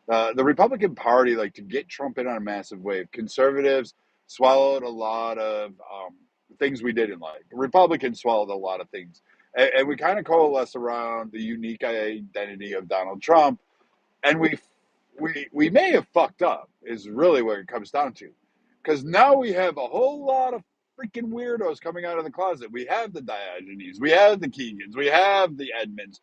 The Republican Party, like to get Trump in on a massive wave. Conservatives swallowed a lot of things we didn't like. Republicans swallowed a lot of things, and we kind of coalesce around the unique identity of Donald Trump. And we may have fucked up. Is really what it comes down to, because now we have a whole lot of freaking weirdos coming out of the closet. We have the Diogenes, we have the Keegans, we have the Edmonds,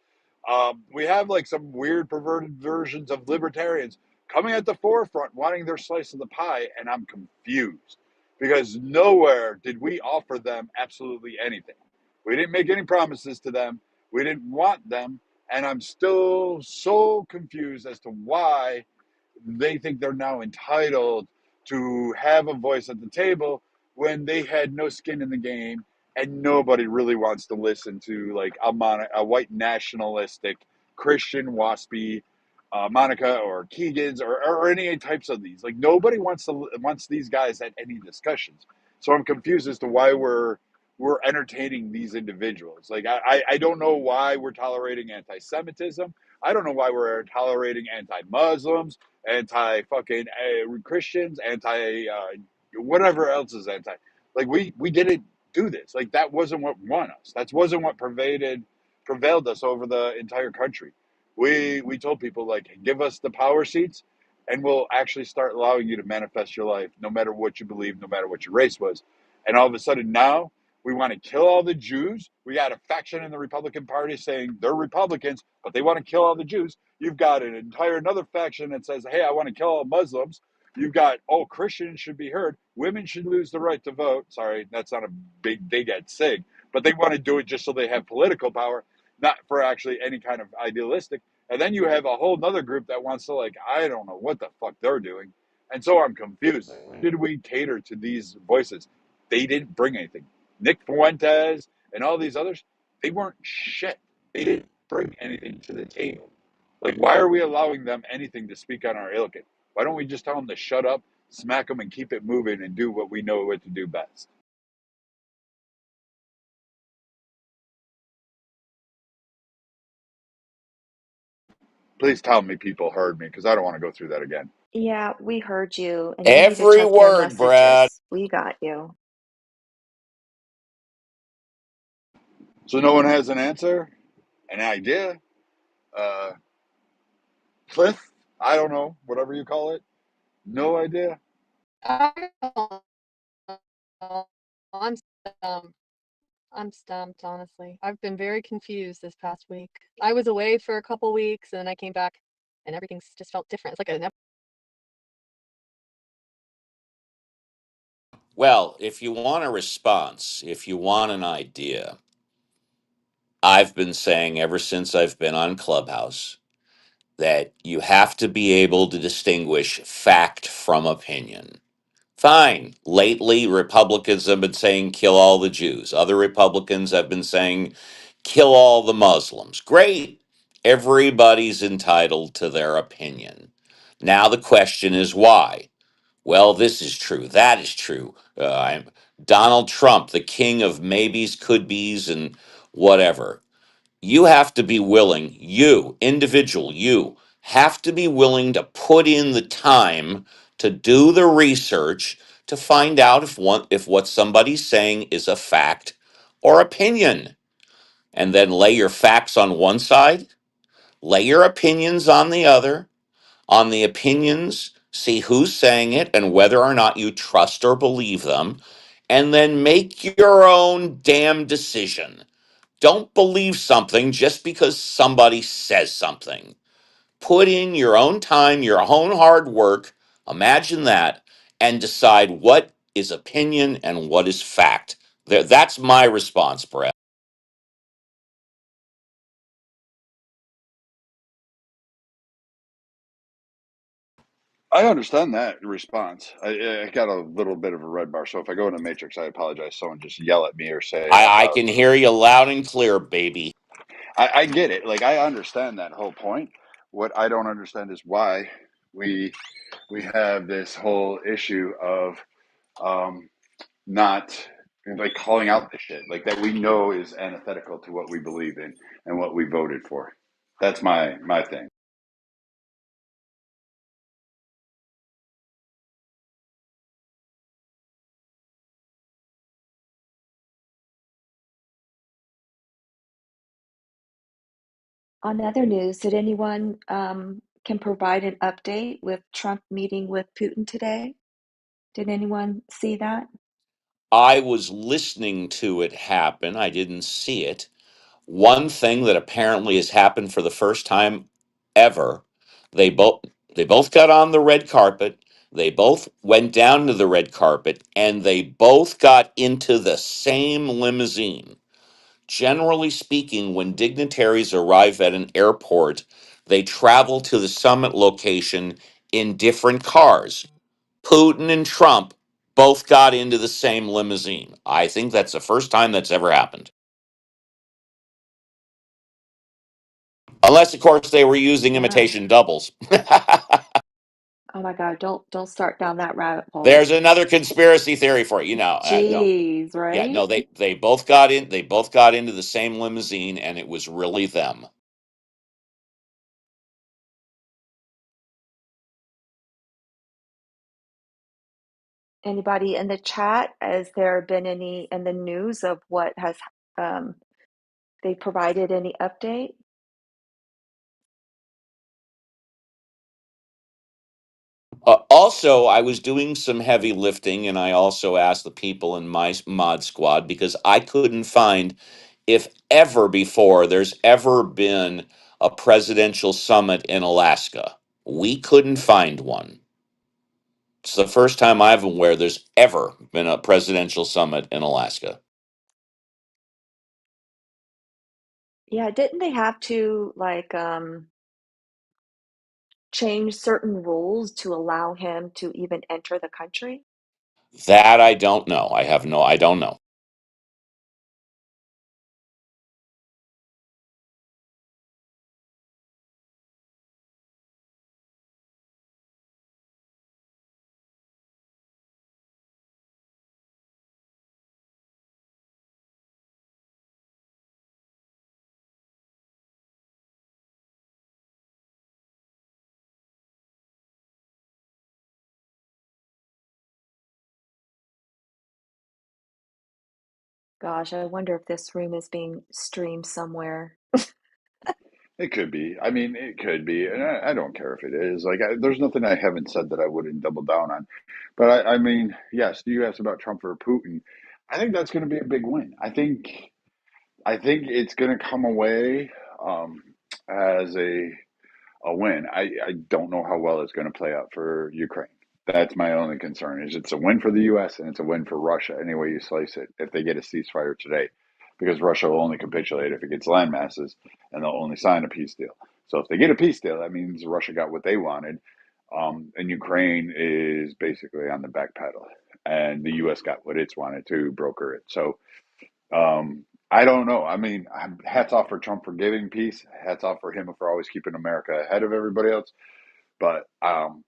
we have like some weird perverted versions of libertarians coming at the forefront, wanting their slice of the pie, and I'm confused because nowhere did we offer them absolutely anything. We didn't make any promises to them. We didn't want them, and I'm still so confused as to why they think they're now entitled to have a voice at the table when they had no skin in the game, and nobody really wants to listen to like a white nationalistic Christian waspy Monica or Keegan's or any types of these. Like nobody wants these guys at any discussions. So I'm confused as to why we're entertaining these individuals. Like I don't know why we're tolerating anti-Semitism. I don't know why we're tolerating anti-Muslims, anti fucking Christians, anti whatever else is anti. Like we didn't do this. Like that wasn't what won us. That wasn't what prevailed us over the entire country. We told people like give us the power seats, and we'll actually start allowing you to manifest your life, no matter what you believe, no matter what your race was. And all of a sudden now we want to kill all the Jews. We got a faction in the Republican Party saying they're Republicans, but they want to kill all the Jews. You've got an entire another faction that says, hey, I want to kill all Muslims. You've got, oh, Christians should be heard. Women should lose the right to vote. Sorry, that's not a big dig at SIG, but they want to do it just so they have political power, not for actually any kind of idealistic. And then you have a whole nother group that wants to, like, I don't know what the fuck they're doing. And so I'm confused. Did we cater to these voices? They didn't bring anything. Nick Fuentes and all these others, they weren't shit. They didn't bring anything to the table. Like, why are we allowing them anything to speak on our illican? Why don't we just tell them to shut up, smack them, and keep it moving and do what we know what to do best? Please tell me people heard me because I don't want to go through that again. Yeah, we heard you, and you need to Every check your word, Brad. messages. We got you. So no one has an answer, an idea, uh, Cliff, I don't know, whatever you call it. No idea. I don't know. I'm stumped. I'm stumped, honestly. I've been very confused this past week. I was away for a couple weeks and then I came back and everything's just felt different. It's like an Well, if you want a response, if you want an idea, I've been saying ever since I've been on Clubhouse that you have to be able to distinguish fact from opinion. Fine. Lately, Republicans have been saying kill all the Jews. Other Republicans have been saying kill all the Muslims. Great. Everybody's entitled to their opinion. Now the question is why? Well, this is true. That is true. I'm Donald Trump, the king of maybes, could be's, and whatever. You have to be willing, you, individual, you have to be willing to put in the time to do the research to find out if what somebody's saying is a fact or opinion. And then lay your facts on one side, lay your opinions on the other. On the opinions, see who's saying it and whether or not you trust or believe them, and then make your own damn decision. Don't believe something just because somebody says something. Put in your own time, your own hard work, imagine that, and decide what is opinion and what is fact. That's my response, Brett. I understand that response. I got a little bit of a red bar, so if I go in the matrix, I apologize. Someone just yell at me or say out I loud. can hear you loud and clear, baby. I get it. Like I understand that whole point. What I don't understand is why we we have this whole issue of um, not like calling out the shit like that we know is antithetical to what we believe in and what we voted for. That's my thing. On other news, did anyone can provide an update with Trump meeting with Putin today? Did anyone see that? I was listening to it happen. I didn't see it. One thing that apparently has happened for the first time ever, they both they both got on the red carpet. They both went down to the red carpet and they both got into the same limousine. Generally speaking, when dignitaries arrive at an airport, they travel to the summit location in different cars. Putin and Trump both got into the same limousine. I think that's the first time that's ever happened. Unless, of course, they were using Yeah. imitation doubles. Oh my God, don't start down that rabbit hole. There's another conspiracy theory for you. No, Jeez, yeah, right? no, they both got in. They both got into the same limousine, and it was really them. Anybody in the chat? Has there been any in the news of what has um, they provided any update? Also, I was doing some heavy lifting, and I also asked the people in my mod squad because I couldn't find if ever before there's ever been a presidential summit in Alaska. We couldn't find one. It's the first time I'm aware there's ever been a presidential summit in Alaska. Yeah, didn't they have to like change certain rules to allow him to even enter the country? That I don't know. I don't know. Gosh, I wonder if this room is being streamed somewhere. It could be. I mean, it could be, and I don't care if it is. Like, there's nothing I haven't said that I wouldn't double down on. But I mean, yes, you asked about Trump or Putin. I think that's going to be a big win. I think it's going to come away as a win. I don't know how well it's going to play out for Ukraine. That's my only concern. Is it's a win for the U.S. and it's a win for Russia any way you slice it. If they get a ceasefire today, because Russia will only capitulate if it gets land masses, and they'll only sign a peace deal. So if they get a peace deal, that means Russia got what they wanted, and Ukraine is basically on the back pedal, and the U.S. got what it's wanted to broker it. So I don't know. I mean, hats off for Trump for giving peace. Hats off for him for always keeping America ahead of everybody else. But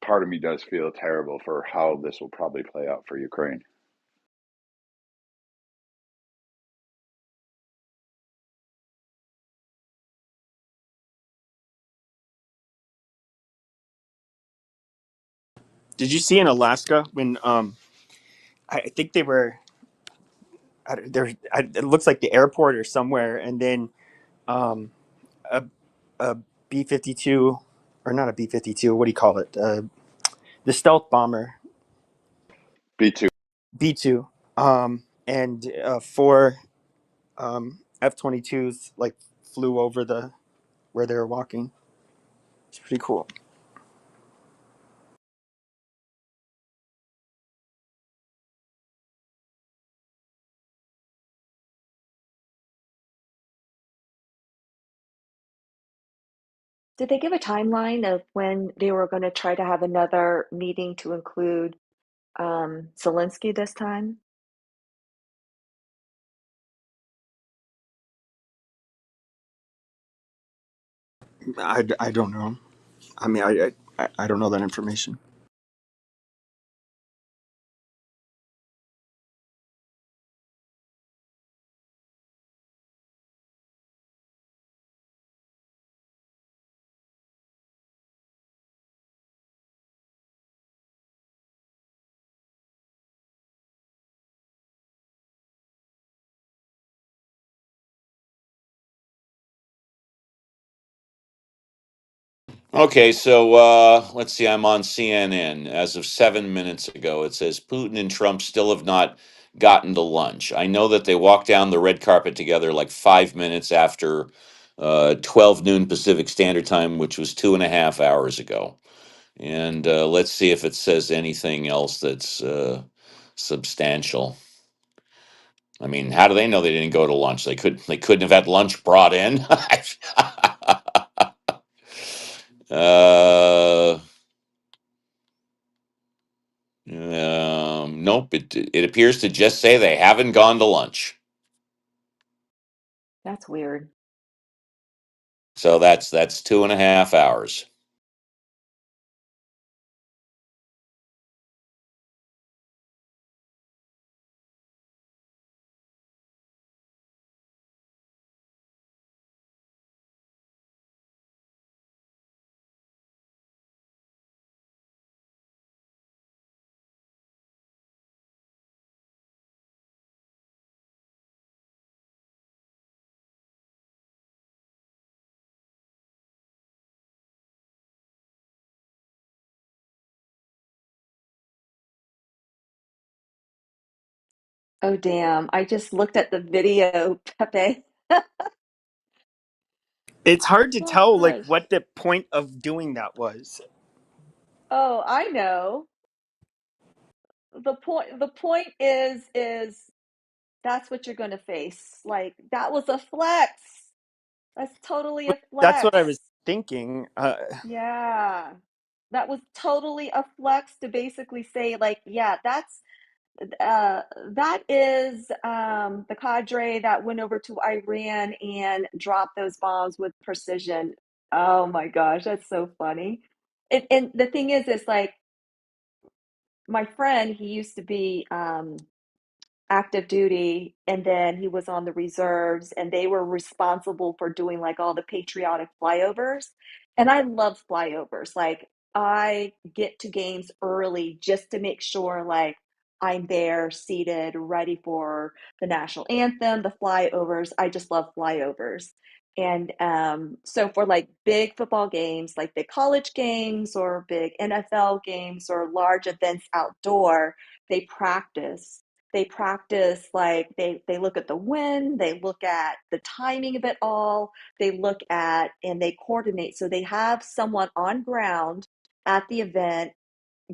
part of me does feel terrible for how this will probably play out for Ukraine. Did you see in Alaska when I think they were it looks like the airport or somewhere, and then um, a a B-52, or not a B-52, what do you call it? The stealth bomber B2. B-2, and four F-22s like flew over the where they were walking. It's pretty cool. Did they give a timeline of when they were going to try to have another meeting to include Zelensky this time? I don't know. I mean, I don't know that information. Okay, so let's see. I'm on CNN as of 7 minutes ago. It says Putin and Trump still have not gotten to lunch. I know that they walked down the red carpet together like 5 minutes after 12 noon Pacific Standard Time, which was 2.5 hours ago. And let's see if it says anything else that's substantial. I mean, how do they know they didn't go to lunch? They couldn't have had lunch brought in. uh, nope. It appears to just say they haven't gone to lunch. That's weird. So that's 2.5 hours. Oh, damn. I just looked at the video, Pepe. It's hard to Oh tell like gosh. what the point of doing that was. Oh, I know. The point is that's what you're gonna face. Like that was a flex. That's totally a That's what flex. I was thinking. Yeah. That was totally a flex to basically say like, yeah, uh that is the cadre that went over to Iran and dropped those bombs with precision. Oh my gosh, that's so funny. And the thing is like my friend, he used to be active duty and then he was on the reserves and they were responsible for doing like all the patriotic flyovers, and I love flyovers. Like I get to games early just to make sure like I'm there seated ready for the national anthem, the flyovers. I just love flyovers. And so for like big football games, like big college games or big NFL games or large events outdoor, they practice like they look at the wind, they look at the timing of it all, they look at and they coordinate, so they have someone on ground at the event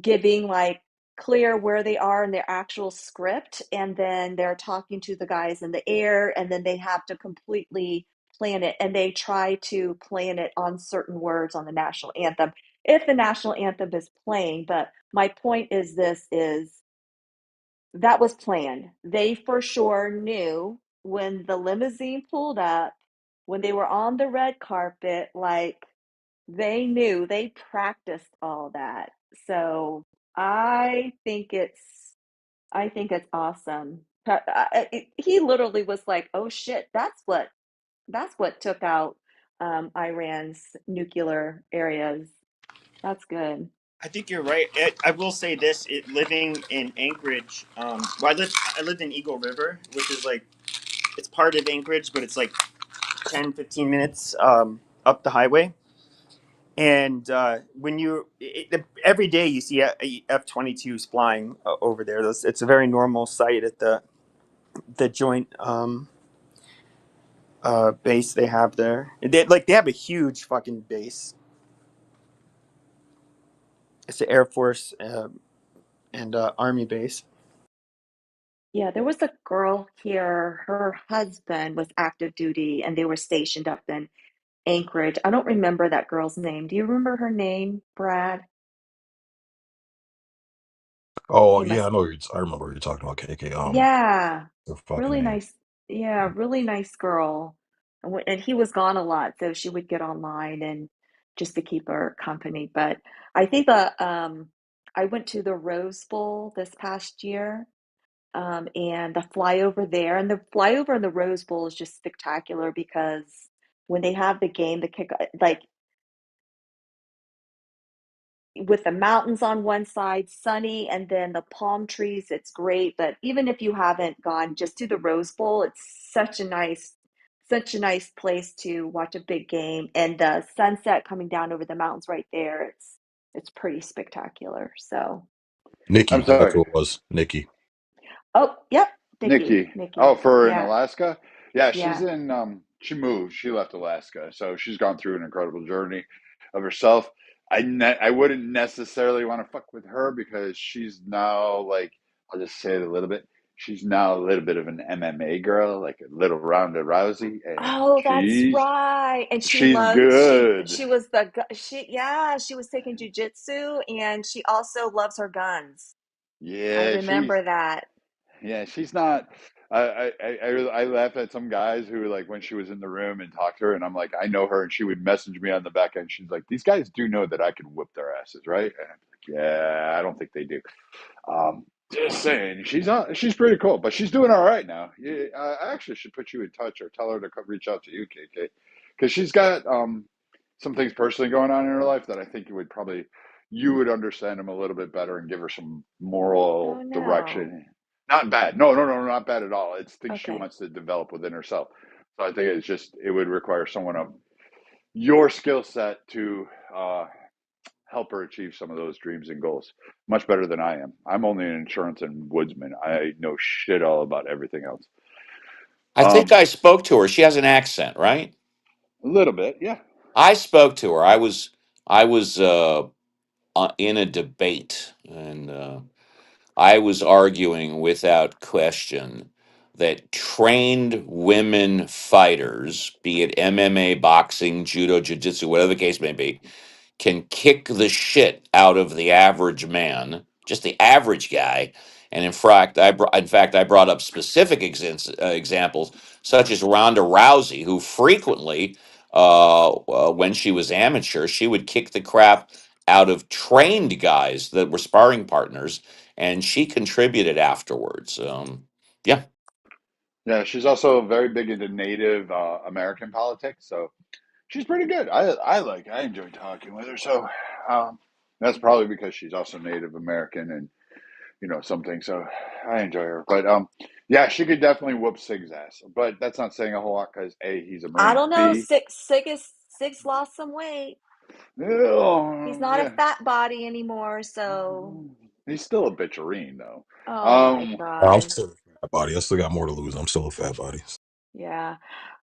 giving like clear where they are in their actual script, and then they're talking to the guys in the air, and then they have to completely plan it, and they try to plan it on certain words on the national anthem if the national anthem is playing. But my point is this is that was planned. They for sure knew when the limousine pulled up, when they were on the red carpet, like they knew, they practiced all that. So I think it's, I think it's awesome. He literally was like, "Oh shit, that's what took out Iran's nuclear areas." That's good. I think you're right. I will say this: living in Anchorage, well, I lived in Eagle River, which is like it's part of Anchorage, but it's like 10, 15 minutes up the highway. And when every day you see F-22s flying over there. It's a very normal sight at the joint base they have there. They have a huge fucking base. It's the Air Force and Army base. Yeah, there was a girl here. Her husband was active duty and they were stationed up in Anchorage. I don't remember that girl's name. Do you remember her name, Brad? Oh You yeah, must. I remember what you're talking about, KK. Yeah, The fucking really name. nice. Yeah, really nice girl. And he was gone a lot, so she would get online and just to keep her company. But I think I went to the Rose Bowl this past year, and the flyover there, and the flyover in the Rose Bowl is just spectacular because when they have the game, the kick, like with the mountains on one side, sunny, and then the palm trees, it's great. But even if you haven't gone just to the Rose Bowl, it's such a nice place to watch a big game, and the sunset coming down over the mountains right there. It's pretty spectacular. So, Nikki, I'm that's sorry, what it was. Nikki. oh, yep, Nikki. Oh, Nikki, for in yeah, Alaska? Yeah, she's yeah. in she moved. She left Alaska. So she's gone through an incredible journey of herself. I wouldn't necessarily want to fuck with her because she's now like I'll just say it a little bit. She's now a little bit of an MMA girl, like a little Ronda Rousey, and Oh, that's right. And she she's loved good. she was the she yeah, she was taking jujitsu, and she also loves her guns. I Yeah, remember that. she's not. I laugh at some guys who like when she was in the room and talked to her, and I'm like, I know her, and she would message me on the back end. She's like, these guys do know that I can whip their asses, right? And I'm like, yeah, I don't think they do. Just saying, she's pretty cool, but she's doing all right now. Yeah, I actually should put you in touch or tell her to reach out to you, KK, because she's got some things personally going on in her life that I think you would understand them a little bit better and give her some Oh moral no. direction. Not bad. No, no, no, not bad at all. It's things she Okay. wants to develop within herself. So I think it would require someone of your skill set to help her achieve some of those dreams and goals much better than I am. I'm only an insurance and woodsman. I know shit all about everything else. I think Um, I spoke to her. She has an accent, right? a little bit, yeah. I spoke to her. I was in a debate, and I was arguing without question that trained women fighters, be it MMA, boxing, judo, jiu-jitsu, whatever the case may be, can kick the shit out of the average man, just the average guy. And in fact, I brought up specific examples such as Ronda Rousey, who frequently, when she was amateur, she would kick the crap out of trained guys that were sparring partners, and she contributed afterwards. Yeah, Yeah, she's also very big into Native American politics, so she's pretty good. I enjoy talking with her. So um, that's probably because she's also Native American and something. So I enjoy her. But yeah, she could definitely whoop Sig's ass. But that's not saying a whole lot because A, he's a I Marine. don't know. B, Sig's lost some weight. He's oh, not a yeah, fat body anymore, so he's still a bitcherine though. oh my Um, I'm God. still a fat body. I still got more to lose. I'm still a fat body. Yeah.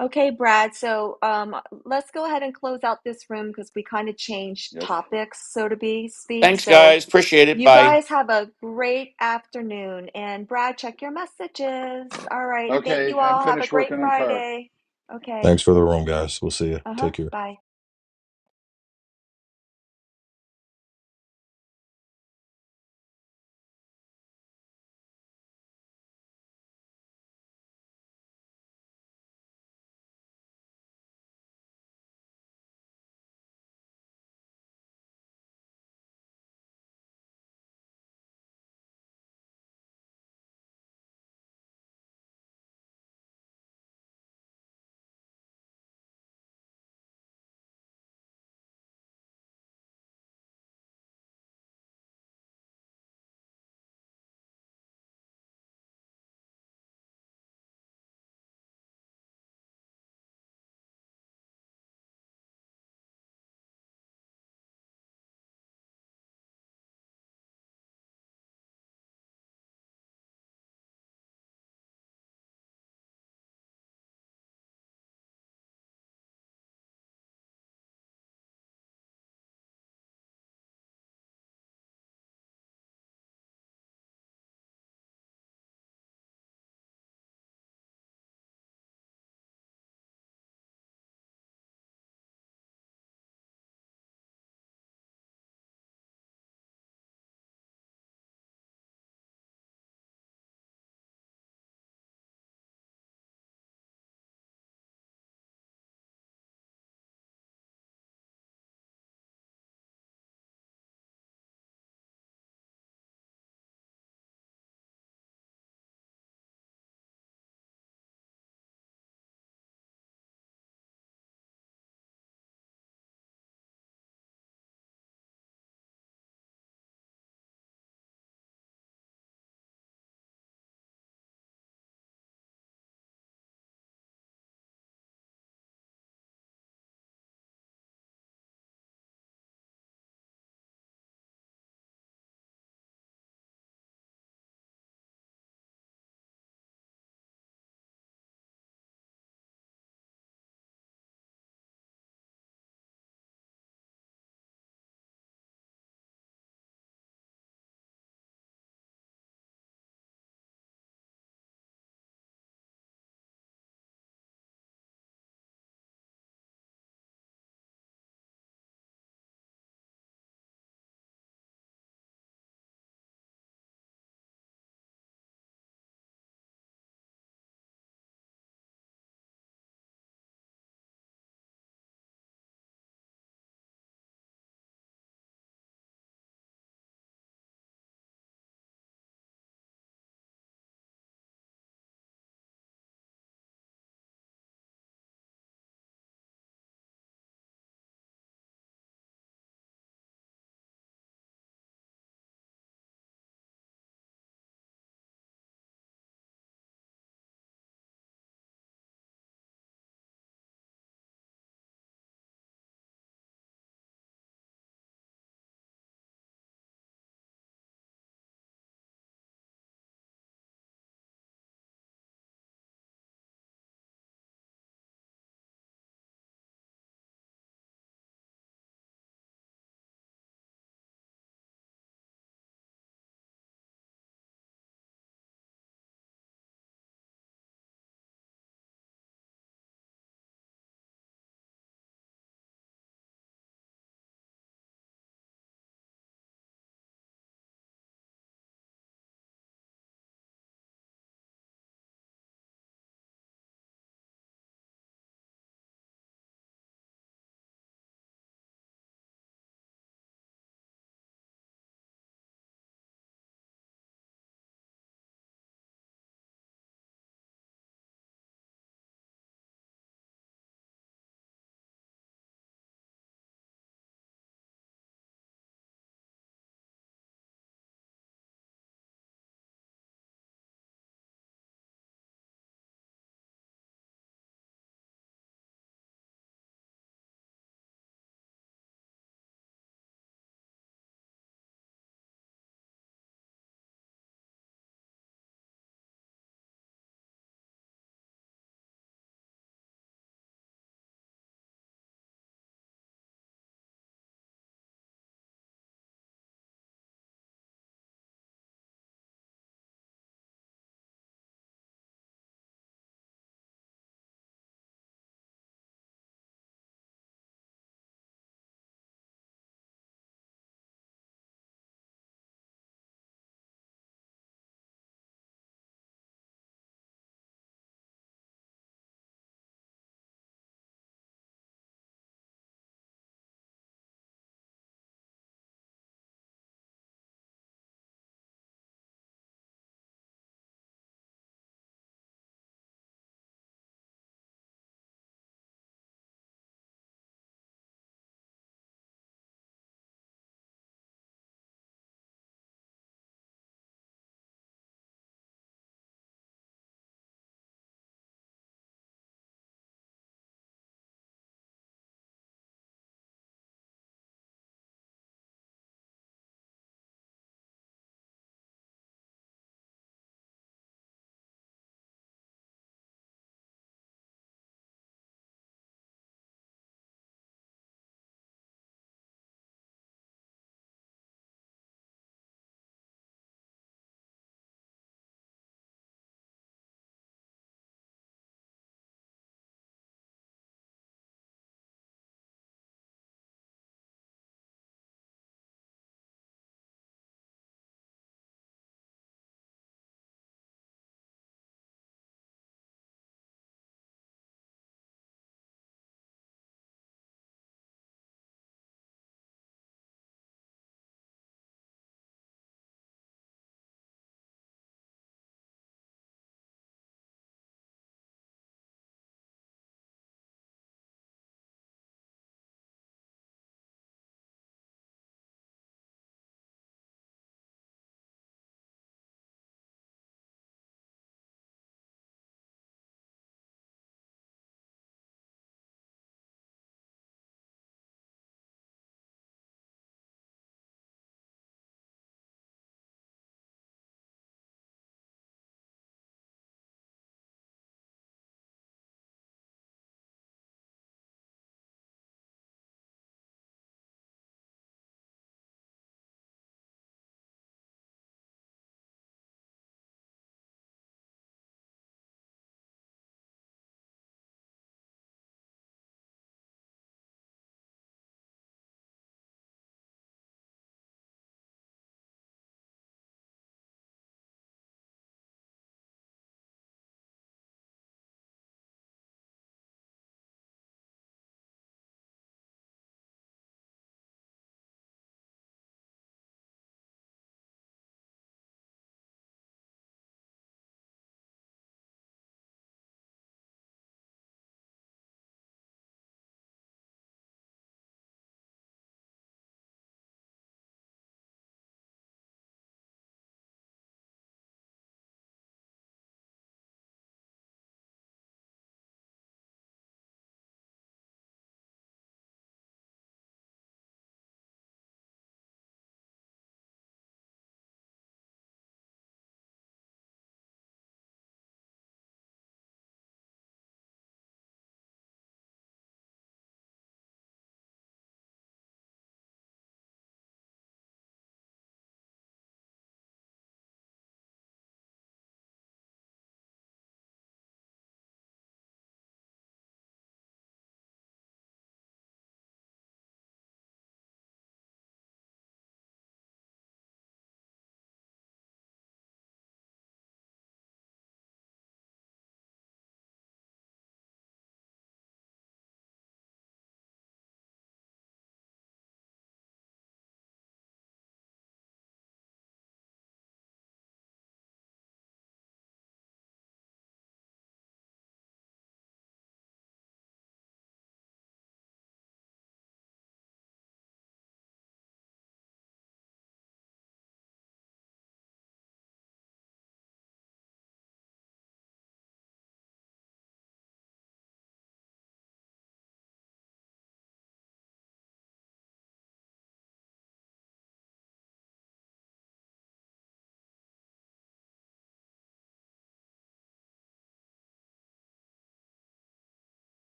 Okay, Brad. So let's go ahead and close out this room because we kind of changed yes. topics, so to be speak. thanks, So guys. Appreciate it. you Bye. guys have a great afternoon. And Brad, check your messages. All right. Thank Okay, you I'm all. Have a finished great working on the car. Friday. Okay. Thanks for the room, guys. We'll see you. Uh-huh. Take care. Bye.